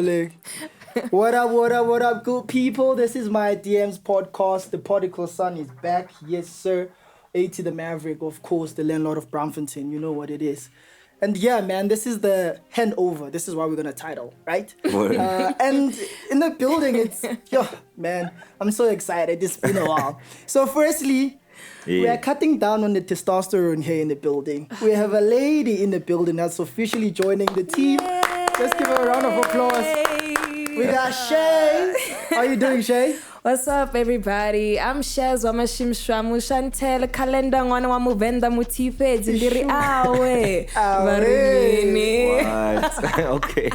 rolling. What up, good people? This is my DM's podcast. The prodigal son is back. Yes, sir. 80 the Maverick, of course, the landlord of Bramptonton. You know what it is. And yeah, man, this is the handover. This is what we're going to title, right? And in the building, it's, man, I'm so excited. It's been a while. So firstly, we are cutting down on the testosterone here in the building. We have a lady in the building that's officially joining the team. Yay! Let's give her a round of applause. We got Shay. How you doing, Shay? What's up, everybody? I'm Shaz Wamashimshwamu Chantel Kalenda Ngwana wa Muvenda Mutife Zindiri Awe. What? Okay.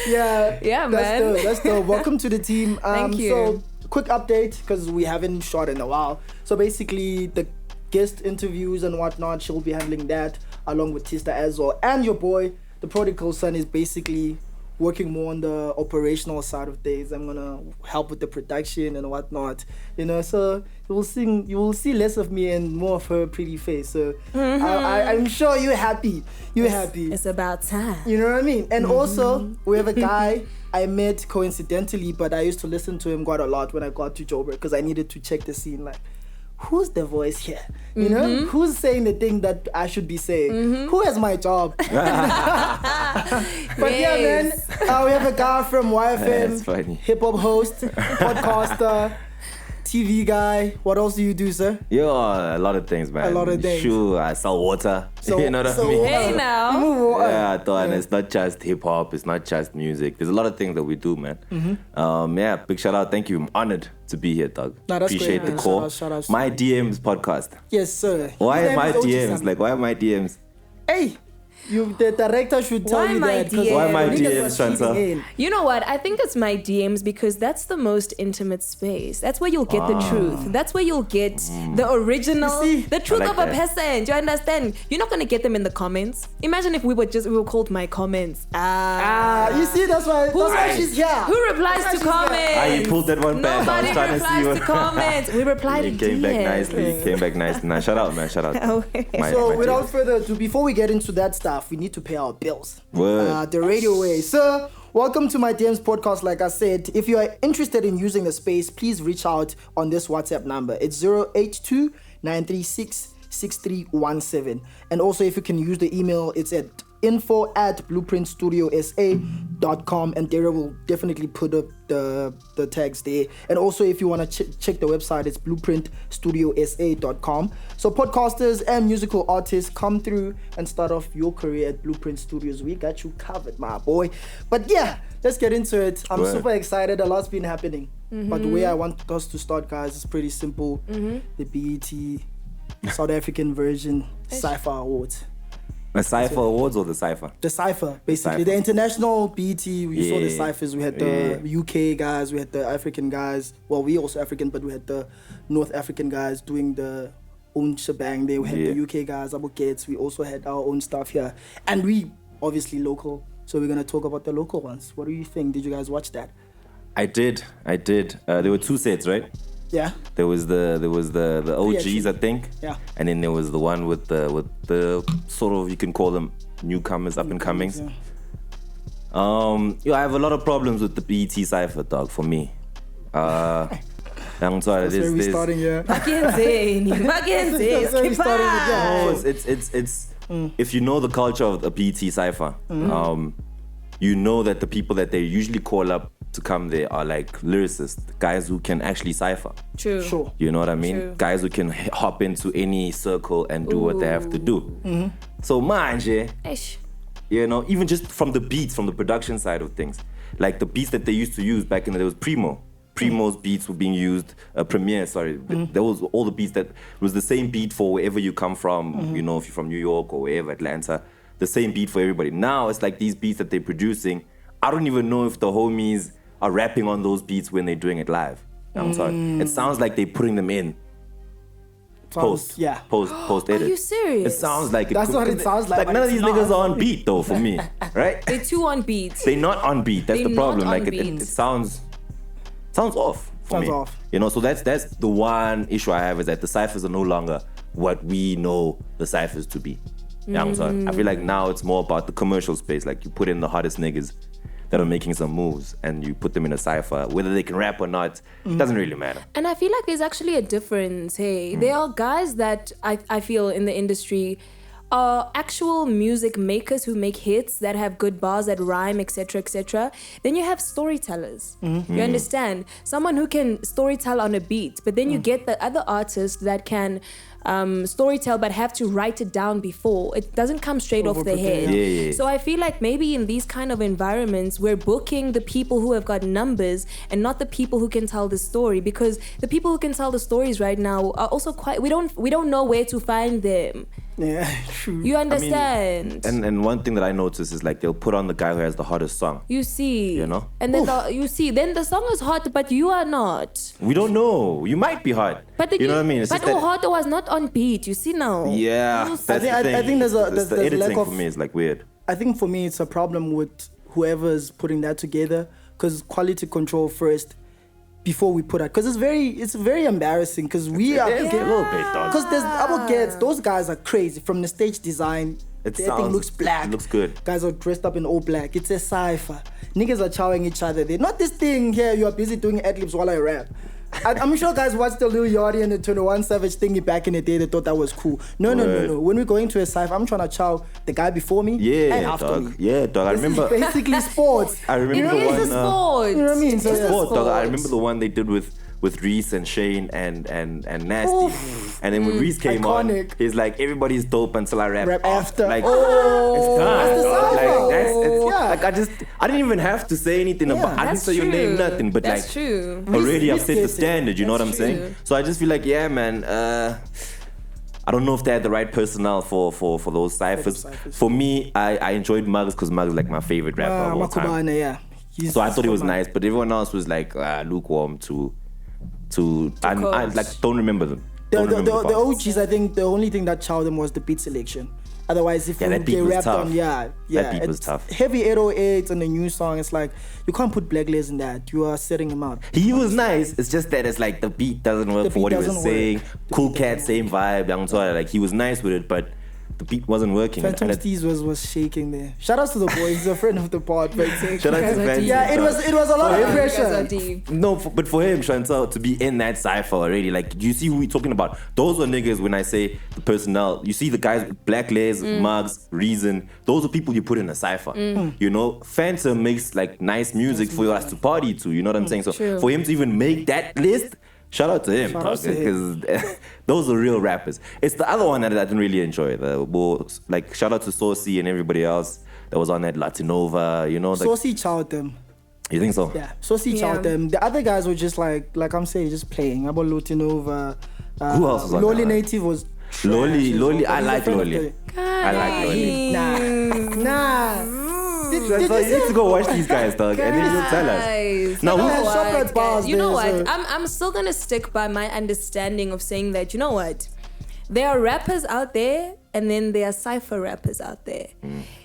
Yeah, man. That's dope. Welcome to the team. Thank you. So, quick update, because we haven't shot in a while. So basically, the guest interviews and whatnot, she'll be handling that along with Tista as well. And your boy, the prodigal son, is basically working more on the operational side of things. I'm gonna help with the production and whatnot, so you will see less of me and more of her pretty face. So I'm sure you're happy. It's about time. You know what I mean? And also we have a guy I met coincidentally, but I used to listen to him quite a lot when I got to Joburg because I needed to check the scene, like, who's the voice here? You know? Who's saying the thing that I should be saying? Who has my job? But yeah, man, we have a guy from YFM, hip-hop host, podcaster, TV guy. What else do you do, sir? A lot of things, man. A lot of things. Sure, I sell water. You know what I mean? Hey, now. Yeah, I thought it's not just hip-hop. It's not just music. There's a lot of things that we do, man. Big shout out. Thank you. I'm honored to be here, Doug. No, that's appreciate great, the call. Shout out. My DMs podcast. Yes, sir. Why my DMs? Like, why my DMs? Hey, the director should tell you that. Why my DMs, Shanta? You know what? I think it's my DMs because that's the most intimate space. That's where you'll get the truth. That's where you'll get the original, the truth of a person. Do you understand? You're not going to get them in the comments. Imagine if we were called my comments. You see, that's why she's here. Who replies to comments? You pulled that one back. Nobody replies to comments. We reply to DMs. Came back nicely. Nah, shout out, man. Shout out. So without further ado, before we get into that stuff, we need to pay our bills. Word. The radio way. So, welcome to my DM's podcast. Like I said, if you are interested in using the space, please reach out on this WhatsApp number. It's 082 936 6317. And also, if you can use the email, it's at info@blueprintstudiosa.com, and Dero will definitely put up the tags there. And also, if you want to check the website, it's blueprintstudiosa.com. So podcasters and musical artists, come through and start off your career at Blueprint Studios. We got you covered, my boy. But yeah, let's get into it. I'm super excited. A lot's been happening. But the way I want us to start, guys, is pretty simple. The BET South African version Cypher Awards. The Cypher Awards or the Cypher? The Cypher, basically. The international BET, we saw the Cyphers. We had the UK guys, we had the African guys. Well, we also African, but we had the North African guys doing the own shebang there. We had the UK guys, Abu Gates. We also had our own stuff here. And we, obviously, local. So we're going to talk about the local ones. What do you think? Did you guys watch that? I did. There were two sets, right? Yeah. There was the OGs, I think. Yeah. And then there was the one with the sort of, you can call them newcomers, up and comings. Yeah. I have a lot of problems with the BET Cypher, dog, for me. I'm sorry. That's where we're starting, yeah. It's if you know the culture of the BET Cypher, you know that the people that they usually call up to come there are like lyricists, guys who can actually cypher. True. Sure. You know what I mean? True. Guys who can hop into any circle and do what they have to do. So manje, even just from the beats, from the production side of things, like the beats that they used to use back in the day was Primo's beats were being used, Premier, there was all the beats that was the same beat for wherever you come from, if you're from New York or wherever, Atlanta, the same beat for everybody. Now it's like these beats that they're producing, I don't even know if the homies are rapping on those beats when they're doing it live. I'm sorry. It sounds like they're putting them in post edit. Are you serious? It sounds like that's what it sounds like. Like none of these niggas are on beat though for me, right? They're too on beat. They're not on beat. That's the problem. Like it sounds off for me. Off. So that's the one issue I have, is that the ciphers are no longer what we know the ciphers to be. Yeah, I'm sorry. I feel like now it's more about the commercial space. Like you put in the hottest niggas, that are making some moves and you put them in a cypher, whether they can rap or not, doesn't really matter. And I feel like there's actually a difference. Hey, there are guys that I feel in the industry are actual music makers who make hits that have good bars that rhyme, etc., etc. Then you have storytellers. You understand? Someone who can storytell on a beat, but then you get the other artists that can storytell but have to write it down before. It doesn't come straight off the head. So I feel like maybe in these kind of environments, we're booking the people who have got numbers and not the people who can tell the story, because the people who can tell the stories right now are also quite, we don't know where to find them. Yeah, true. You understand? I mean, and one thing that I notice is like they'll put on the guy who has the hottest song. You see, you know, and then then the song is hot, but you are not. We don't know. You might be hot. But you know what I mean? It's but hot was not on beat. You see now. Yeah, that's the thing. I think there's the editing lack of, for me is like weird. I think for me it's a problem with whoever's putting that together, because quality control first before we put out, because it's very embarrassing, because we are a little bit, dog. because there's our kids, those guys are crazy from the stage design. Everything looks black. It looks good. Guys are dressed up in all black. It's a cypher. Niggas are chowing each other. They're not this thing here. You are busy doing ad-libs while I rap. I'm sure guys watched the Lil Yachty and the 21 Savage thingy back in the day. They thought that was cool. No. When we're going to a cypher, I'm trying to chow the guy before me and after me. Yeah, dog. I remember. This is basically sports. I remember the one. Sport. You know what I mean? So sport, dog. I remember the one they did with Reese and Shane and Nasty. Oof. And then when Reese came Iconic. on, he's like, everybody's dope until I rap after. Like, That's the like I didn't even have to say anything about. I didn't say your name, nothing. But that's like, true. already I've Reese set the gets it. standard. You know what I'm saying? So I just feel like, yeah, man. I don't know if they had the right personnel for those ciphers. For me, I enjoyed Muggs because Muggs is like my favorite rapper of all time. Makubane, yeah. So I thought it was nice, but everyone else was like lukewarm I like don't remember them. The OGs, I think the only thing that chowed them was the beat selection. Otherwise, if that beat they was rapped tough. on, that beat was tough. Heavy 808s and the new song, it's like you can't put Black Layers in that. You are setting him up. He was nice. It's just that it's like the beat doesn't work for what he was saying. Cool Cat, same vibe. Like he was nice with it, but the beat wasn't working. Phantom Steez was shaking there. Shout out to the boy. He's a friend of the pod. But shout out to Phantom. Yeah, it was a lot of pressure. No, but for him, Chantal, to be in that cypher already, like, do you see who we're talking about? Those are niggas. When I say the personnel, you see the guys with Black Layers, Mugs, Reason. Those are people you put in a cypher. You know, Phantom makes like nice music for us to party to. You know what I'm saying? So for him to even make that list. Shout out to him, because those are real rappers. It's the other one that I didn't really enjoy. Like, shout out to Saucy and everybody else that was on that Latinova, you know. Like, Saucy chowed them. You think so? Yeah, Saucy chowed them. The other guys were just like I'm saying, just playing. About Latinova. Who else was on Loli that? Native was trash. Loli, I like Loli. I like Loli. Nah. You need to go watch these guys, dog, and then you'll tell us. Now, you know what? I'm still gonna stick by my understanding of saying that, you know what? There are rappers out there, and then there are cypher rappers out there.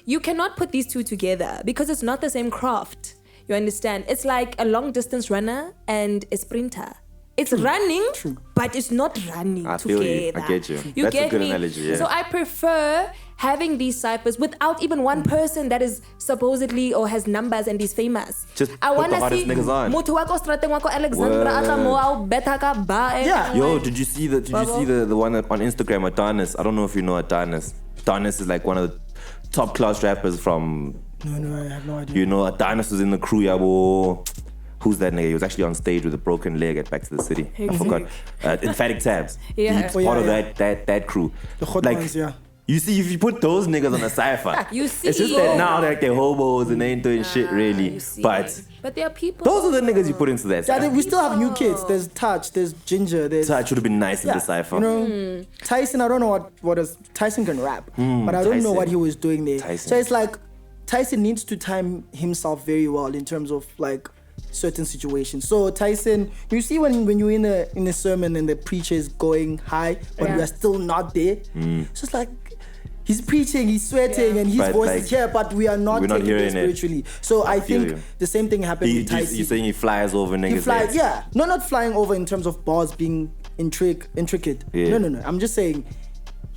You cannot put these two together because it's not the same craft. You understand? It's like a long distance runner and a sprinter. It's running, but it's not running I together. feel you. I get you. You That's get a good me? analogy, yeah. So I prefer having these ciphers without even one person that is supposedly or has numbers and is famous. Just I put want the to hottest see niggas on. Mutu wako Strateng wako Alexandra Atamoa Betaka Ba. Yeah. Yo, did you see the one on Instagram, Adonis? I don't know if you know Adonis. Adonis is like one of the top class rappers from. No, I have no idea. You know, Adonis was in the crew, yabo. Who's that nigga? He was actually on stage with a broken leg at Back to the City. I forgot. Emphatic Tabs. Yeah. He's part of that crew. The hot ones, yeah. You see, if you put those niggas on a cypher, You see. it's just that now they're hobos and they ain't doing shit really. You see. But there are people. those are the niggas you put into that cypher. Yeah, we still have new kids. There's Touch, there's Ginger, there's... Touch would have been nice in the cypher. You know, Tyson, I don't know what is... Tyson can rap, but I don't know what he was doing there. Tyson. So it's like, Tyson needs to time himself very well in terms of like certain situations. So Tyson, you see when you're in a sermon and the preacher is going high, but we are still not there. It's just like he's preaching, he's sweating, and his voice is here, but we are not taking it spiritually. So I think the same thing happened with Tyson. You're saying he flies over niggas' He flies, heads? yeah. No, not flying over in terms of bars being intricate. Yeah. No. I'm just saying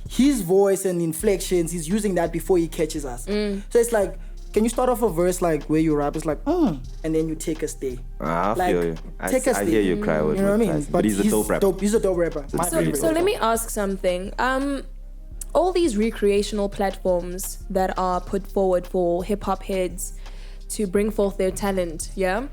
his voice and inflections, he's using that before he catches us. So it's like can you start off a verse like where you rap? It's like, and then you take us there. I Like, feel you. I take us hear there. you cry with You know what I mean? Tyson. But he's a dope rapper. He's a dope rapper. My favorite. So let me ask something. All these recreational platforms that are put forward for hip hop heads to bring forth their talent, yeah?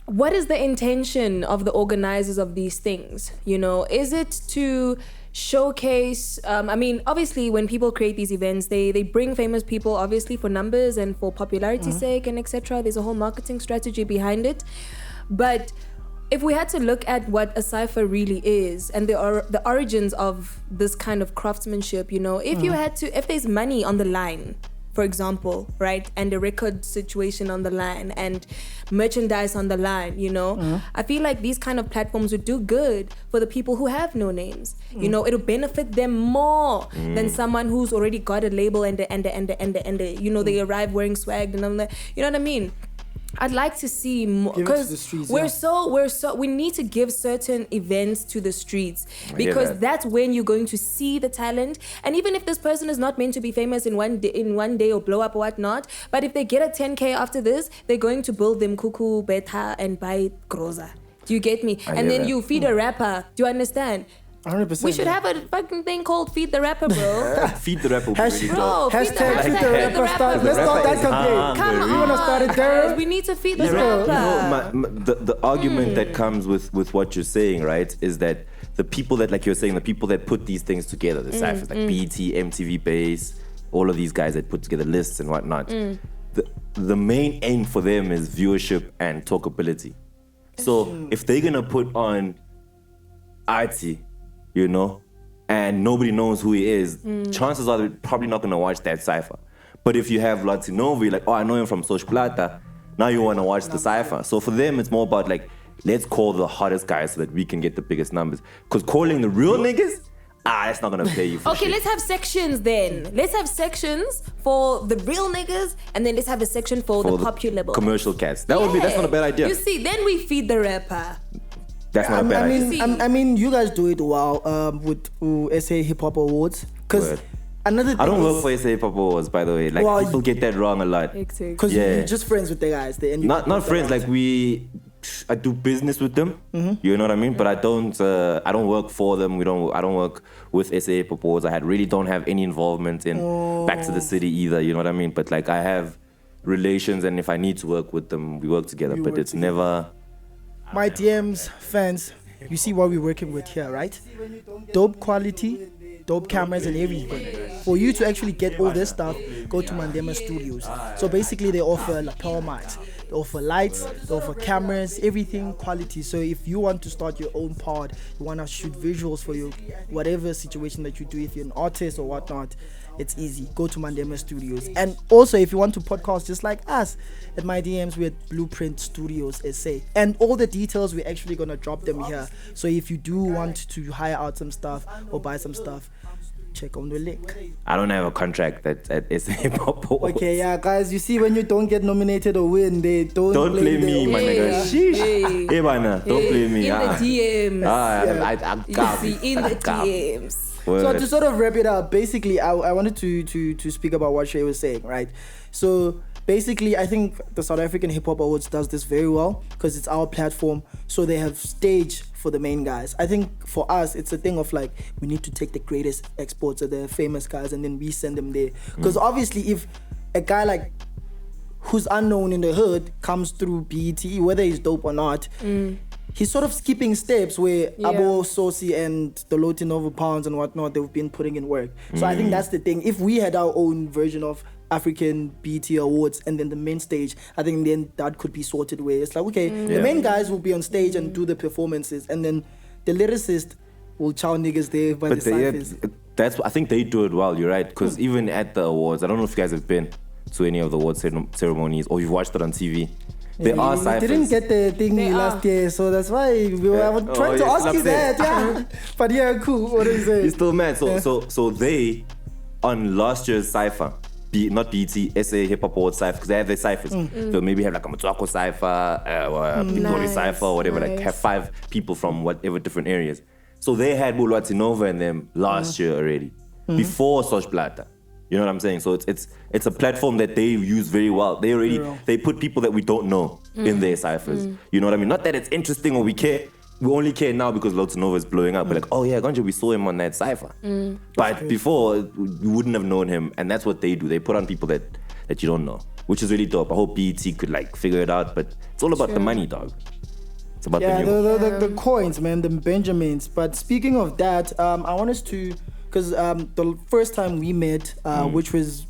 What is the intention of the organizers of these things? You know, is it to showcase, I mean, obviously when people create these events, they bring famous people obviously for numbers and for popularity's sake and etc. There's a whole marketing strategy behind it. But if we had to look at what a cypher really is and the origins of this kind of craftsmanship, you know, if there's money on the line, for example, right, and a record situation on the line and merchandise on the line, you know, I feel like these kind of platforms would do good for the people who have no names. You know, it'll benefit them more than someone who's already got a label and you know, they arrive wearing swag and all that. You know what I mean? I'd like to see more because we need to give certain events to the streets because that's when you're going to see the talent. And even if this person is not meant to be famous in one day or blow up or whatnot, but if they get a 10K after this, they're going to build them kuku, beta, and buy groza. Do you get me? And then you feed a rapper. Do you understand? 100%. We should have a fucking thing called Feed the Rapper, bro. Feed the rapper. Hashtag Feed the Rapper. Let's start that campaign. Come on. You want to start it, Dero? We need to feed the rapper. The argument that comes with what you're saying, right, is that the people that, like you're saying, the people that put these things together, the ciphers, like BET, MTV Base, all of these guys that put together lists and whatnot, the main aim for them is viewership and talkability. So if they're going to put on Artie, you know, and nobody knows who he is, chances are they're probably not going to watch that cypher. But if you have Latinovi, you're like, oh, I know him from Social Plata, now you want to watch the cypher. So for them, it's more about like, let's call the hottest guys so that we can get the biggest numbers. Because calling the real niggas, that's not going to pay you for shit. Let's have sections then. Let's have sections for the real niggas, and then let's have a section for the popular boys. Commercial cats. That's not a bad idea. You see, then we feed the rapper. That's not a bad idea. I mean, you guys do it well with SA Hip Hop Awards. Because another thing I don't work for SA Hip Hop Awards, by the way. Like, people get that wrong a lot. Because you're just friends with the guys. Not friends, like I do business with them. You know what I mean? But I don't work for them. I don't work with SA Hip Hop Awards. I really don't have any involvement in Back to the City either. You know what I mean? But like, I have relations, and if I need to work with them, we work together. But it's never... My DMs fans, you see what we're working with here, right? Dope quality, dope cameras and everything. For you to actually get all this stuff, go to MYDM Studios. So basically they offer lapel mics, they offer lights, they offer cameras, everything quality. So if you want to start your own pod, you want to shoot visuals for your whatever situation that you do, if you're an artist or whatnot, it's easy. Go to MYDM Studios. And also, if you want to podcast just like us at MyDMs, we're at Blueprint Studios SA. And all the details, we're actually going to drop them here. So if you do want to hire out some stuff or buy some stuff, check on the link. I don't have a contract at SA Hip Hop Awards. Okay, yeah, guys, you see when you don't get nominated or win, they don't play me, my nigga. Sheesh. Hey, man, don't play me. In the DMs. In the DMs. Word. So to sort of wrap it up, basically, I wanted to speak about what Shay was saying, right? So basically, I think the South African Hip Hop Awards does this very well because it's our platform. So they have stage for the main guys. I think for us, it's a thing of like, we need to take the greatest exports of the famous guys and then we send them there. Because obviously, if a guy like who's unknown in the hood comes through BET, whether he's dope or not, he's sort of skipping steps where Abo Sosi and the Lotinova Pounds and whatnot, they've been putting in work. So I think that's the thing. If we had our own version of African BET Awards and then the main stage, I think then that could be sorted where it's like, okay, the main guys will be on stage and do the performances, and then the lyricist will chow niggas there by the cyphers. I think they do it well, you're right. Because even at the awards, I don't know if you guys have been to any of the award ceremonies or you've watched it on TV. There are ciphers. We didn't get the thing last year, so that's why I was trying to ask you that. Yeah. But yeah, cool. What is it? You're still mad. So they, on last year's cypher, not BET, SA Hip Hop Awards cypher, because they have their ciphers. They'll maybe have like a Motswako cypher, Pitori cypher, or whatever, like have 5 people from whatever different areas. So they had Bulwatinova in them last year already, before Social Plata. You know what I'm saying? So it's a platform that they use very well. They put people that we don't know in their ciphers. You know what I mean? Not that it's interesting or we care. We only care now because Lotus Nova is blowing up. We're like, oh yeah, Ganja, we saw him on that cipher. But before, you wouldn't have known him. And that's what they do. They put on people that you don't know, which is really dope. I hope BET could like figure it out. But it's all about the money, dog. It's about the coins, man, the Benjamins. But speaking of that, I want us to, because the first time we met, which was,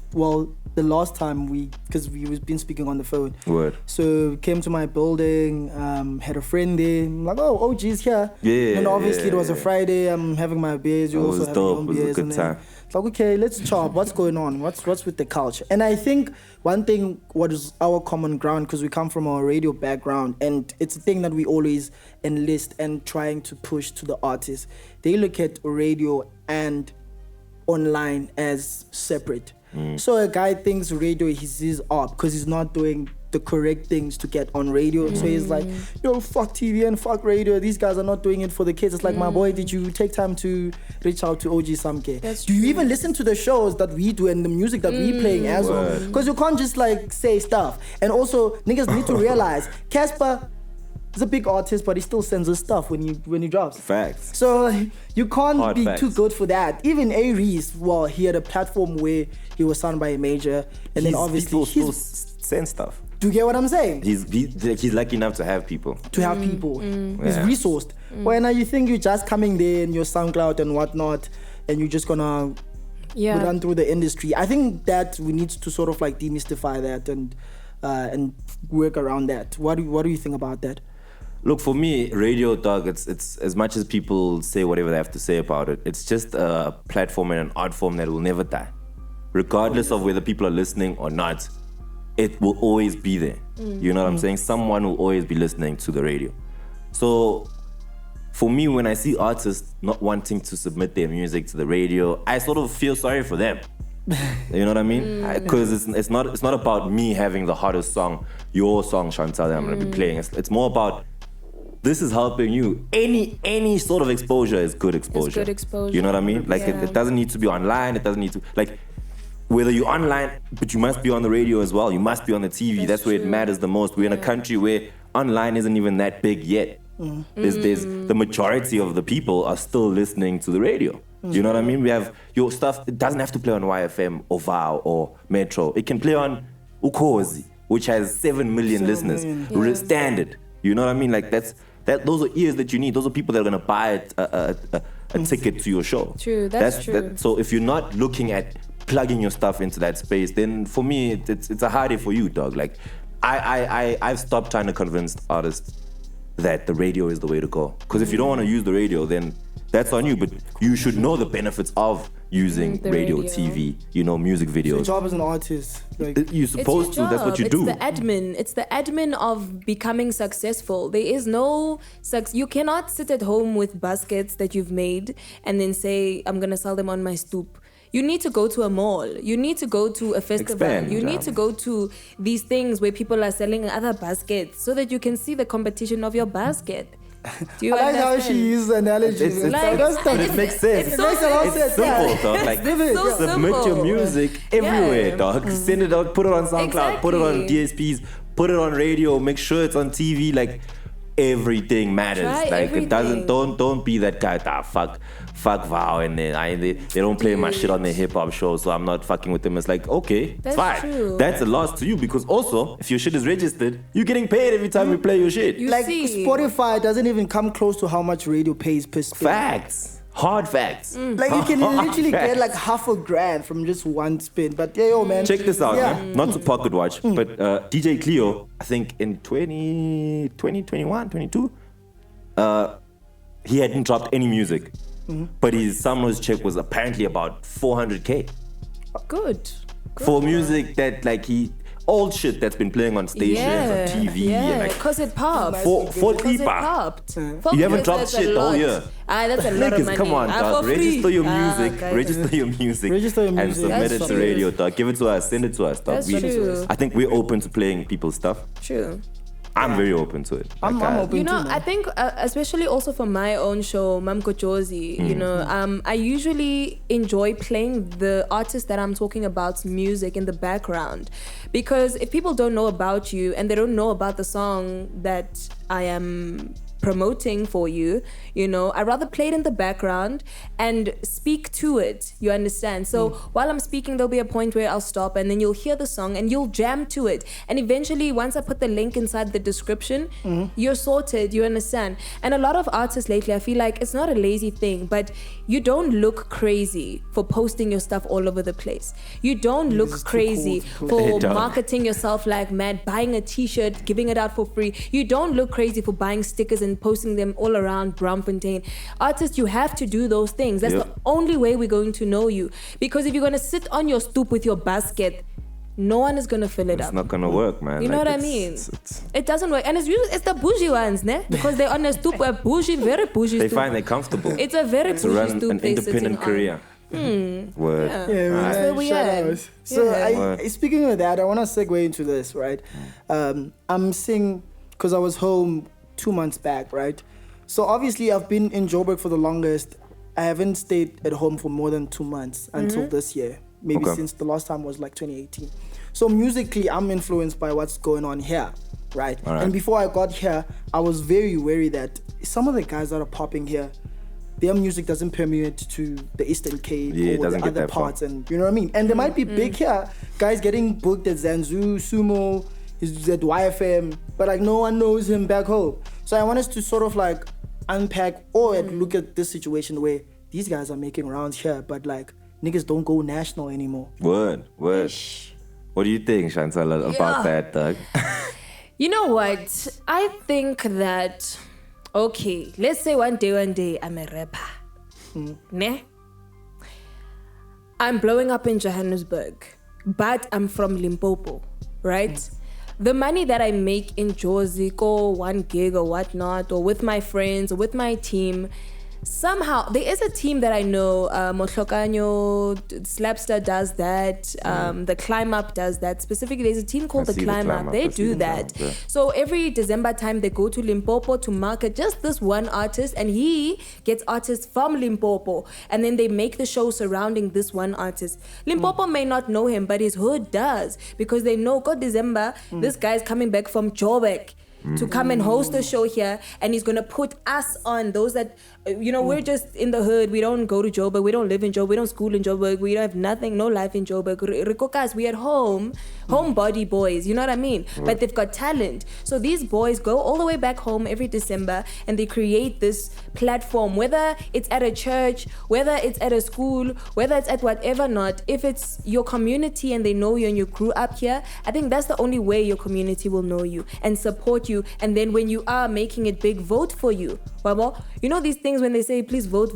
the last time because we was been speaking on the phone. Word. So came to my building, had a friend there. I'm like, oh, OG's here. Yeah. And obviously it was a Friday. I'm having my beers. You also have your own beers. It was a good time. It's like, okay, let's chop. What's going on? What's with the culture? And I think one thing, what is our common ground, because we come from a radio background, and it's a thing that we always enlist and trying to push to the artists. They look at radio and online as separate. So a guy thinks radio is his art because he's not doing the correct things to get on radio. So he's like, yo, fuck TV and fuck radio. These guys are not doing it for the kids. It's like, my boy, did you take time to reach out to OG Samke? Do you even listen to the shows that we do and the music that we playing as well? Because you can't just like say stuff. And also, niggas need to realize, Casper is a big artist, but he still sends us stuff when he drops. Facts. So you can't Hard be facts. too good for that. Even A-Reese, he had a platform where he was signed by a major, and then obviously people still send stuff. Do you get what I'm saying? He's lucky enough to have people. He's resourced. Well, now you think you're just coming there in your SoundCloud and whatnot, and you're just gonna run through the industry. I think that we need to sort of like demystify that and work around that. What do you think about that? Look, for me, radio, dog, it's as much as people say whatever they have to say about it, it's just a platform and an art form that will never die. Regardless of whether people are listening or not, it will always be there. You know what I'm saying? Someone will always be listening to the radio. So for me, when I see artists not wanting to submit their music to the radio, I sort of feel sorry for them. You know what I mean? Because it's not about me having the hottest song, your song, Chantal, that I'm going to be playing. It's more about, this is helping you. Any sort of exposure is good exposure. It's good exposure. You know what I mean? Like it doesn't need to be online. It doesn't need to, like, whether you're online, but you must be on the radio as well. You must be on the TV. That's where it matters the most. We're in a country where online isn't even that big yet. There's the majority of the people are still listening to the radio. You know what I mean? We have your stuff. It doesn't have to play on YFM or VOW or Metro. It can play on Ukhozi, which has 7 million listeners. Standard. You know what I mean? Like those are ears that you need. Those are people that are gonna buy a ticket to your show. True. That's true. So if you're not looking at plugging your stuff into that space, then for me it's a hard day for you, dog. Like I've stopped trying to convince artists that the radio is the way to go. Because if you don't want to use the radio, then that's on you. But you should know the benefits of using radio, TV, music videos. Your job as an artist. You're supposed to. That's what you do. It's the admin of becoming successful. There is no you cannot sit at home with baskets that you've made and then say, I'm gonna sell them on my stoop. You need to go to a mall. You need to go to a festival. You need to go to these things where people are selling other baskets so that you can see the competition of your basket. Do you I like how she uses analogies. It makes sense. It makes a lot of sense. Simple, dog. Like, submit your music everywhere, dog. Send it out, put it on SoundCloud, put it on DSPs, put it on radio, make sure it's on TV. Like, everything matters. It doesn't. Don't be that guy. Fuck VOW, and then they don't play my shit on their hip hop show, so I'm not fucking with them. It's like, okay, that's fine. True. That's a loss to you, because also if your shit is registered, you're getting paid every time we play your shit. Spotify doesn't even come close to how much radio pays per spin. Facts. Hard facts. Like you can literally get like $500,000 from just one spin. But man. Check this out, man. Not to pocket watch, but DJ Cleo, I think in 2021, 22, he hadn't dropped any music. But his summer's check was apparently about $400K. Good. For music that old shit that's been playing on stations, on TV. Yeah, because it popped. For popped. You haven't dropped shit the whole year. That's a lot of money. Come on, dog. Register your music. Register your music. And submit it to radio, dog. Give it to us. Send it to us, dog. That's true. I think we're open to playing people's stuff. True. I'm very open to it. I'm open you know, too, man. I think especially also for my own show, Mamko Jozi, you know, I usually enjoy playing the artist that I'm talking about's music in the background, because if people don't know about you and they don't know about the song that I am promoting for you, you know, I rather play it in the background and speak to it, you understand? So while I'm speaking, there'll be a point where I'll stop and then you'll hear the song and you'll jam to it. And eventually, once I put the link inside the description, you're sorted, you understand? And a lot of artists lately, I feel like it's not a lazy thing, but you don't look crazy for posting your stuff all over the place. You don't look crazy for marketing yourself like mad, buying a t-shirt, giving it out for free. You don't look crazy for buying stickers and posting them all around Braamfontein. Artists, you have to do those things. That's the only way we're going to know you. Because if you're going to sit on your stoop with your basket, no one is going to fill it up. It's not going to work, man. You know what I mean? It doesn't work. And it's the bougie ones, ne? Because they're on a stoop, a bougie, very bougie stoop. They find it comfortable. It's a very bougie run stoop. an independent career. Word. Yeah. That's where we are. So speaking of that, I want to segue into this, right? I'm seeing, because I was home 2 months back, right? So obviously I've been in Joburg for the longest. I haven't stayed at home for more than 2 months until this year. Maybe since the last time was like 2018. So musically, I'm influenced by what's going on here, right? And before I got here, I was very wary that some of the guys that are popping here, their music doesn't permeate to the Eastern Cape or the other parts, and you know what I mean? And they might be big here, guys getting booked at Zanzu, Sumo, he's at YFM, but like no one knows him back home. So I want us to sort of like unpack or look at this situation where these guys are making rounds here, but like niggas don't go national anymore. Word. What do you think, Chantal, about that, Doug? You know what? I think that, okay, let's say one day I'm a rapper. Ne? I'm blowing up in Johannesburg, but I'm from Limpopo, right? The money that I make in Jozi, go 1 gig or whatnot, or with my friends or with my team, somehow there is a team that I know, Motlokanyo, Slapster does that, the Climb Up does that. Specifically, there's a team called the Climb Up. They do that. So every December time, they go to Limpopo to market just this one artist, and he gets artists from Limpopo, and then they make the show surrounding this one artist. Limpopo may not know him, but his hood does, because they know, God, December, this guy's coming back from Joburg to come and host a show here, and he's gonna put us on, those that, you know, we're just in the hood. We don't go to Joburg, we don't live in Joburg, we don't school in Joburg, we don't have nothing, no life in Joburg. Rikokas, we at home, homebody boys, you know what I mean? But they've got talent. So these boys go all the way back home every December, and they create this platform, whether it's at a church, whether it's at a school, whether it's at whatever not. If it's your community and they know you and you grew up here, I think that's the only way your community will know you and support you. And then when you are making it big, vote for you. You know these things when they say, please vote.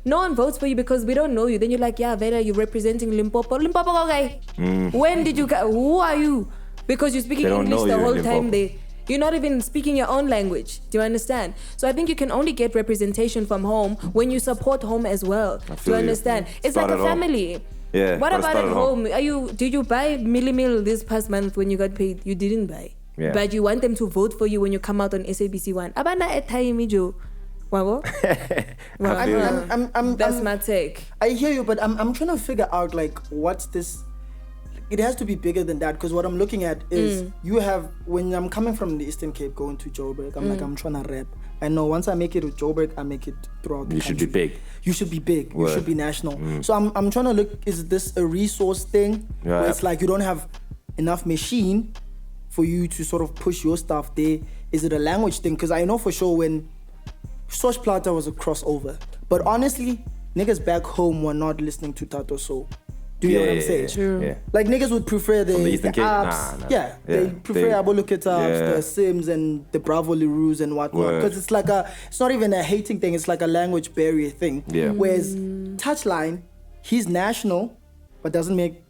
No one votes for you because we don't know you. Then you're like, yeah, Vera, you're representing Limpopo. Limpopo, okay. When did you who are you? Because you're speaking English the whole time there. You're not even speaking your own language. Do you understand? So I think you can only get representation from home when you support home as well. Do you understand? It's like a family. Yeah. What about at home? Did you buy Milli this past month when you got paid? You didn't buy. Yeah. But you want them to vote for you when you come out on SABC 1. Abana etime jo. That's my take. I hear you, but I'm trying to figure out like what's this. It has to be bigger than that, because what I'm looking at is you have, when I'm coming from the Eastern Cape going to Joburg, I'm like, I'm trying to rap. I know once I make it to Joburg, I make it throughout the country. You should be big. You should be big. Word. You should be national. So I'm trying to look, is this a resource thing? Where it's like you don't have enough machine for you to sort of push your stuff there? Is it a language thing? Because I know for sure when Sosh Plata was a crossover, but honestly, niggas back home were not listening to Tato Soul. Do you know what I'm saying? True. Yeah. Like niggas would prefer the apps. Nah. Yeah, they prefer Aboluketa apps, the Sims and the Bravo Leroux and whatnot. Because it's like it's not even a hating thing, it's like a language barrier thing. Yeah. Whereas Touchline, he's national, but doesn't make,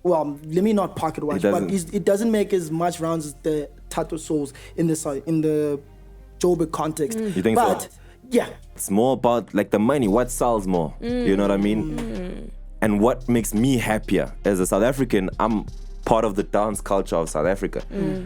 well, let me not pocket watch, but it doesn't make as much rounds as the Tato Souls in the Joburg context. You think so? Yeah. It's more about like the money, what sells more. You know what I mean? And what makes me happier as a South African, I'm part of the dance culture of South Africa.